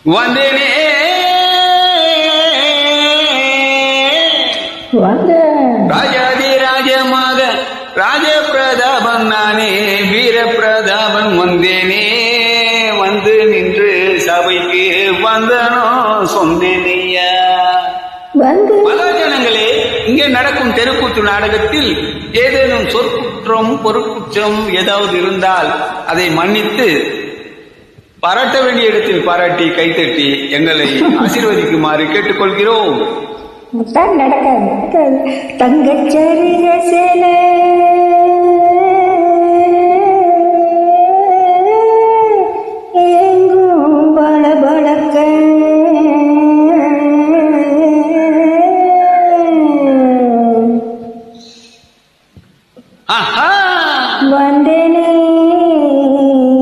வந்தேனே ராஜாதி ராஜமாக ராஜ பிரதாபன் நானே வீர பிரதாபன் வந்தேனே வந்து நின்று சபைக்கு வந்தனோ சொந்தேனையா. மகாஜனங்களே, இங்கே நடக்கும் தெருக்கூத்து நாடகத்தில் ஏதேனும் சொற்குற்றம் பொருட்குற்றம் ஏதாவது இருந்தால் அதை மன்னித்து பாராட்ட வேண்டிய இடத்தில் பாராட்டி கைத்தட்டி எங்களை ஆசீர்வதிக்குமாறு கேட்டுக்கொள்கிறோம். நடக்காது தங்கச்சரிக சேலை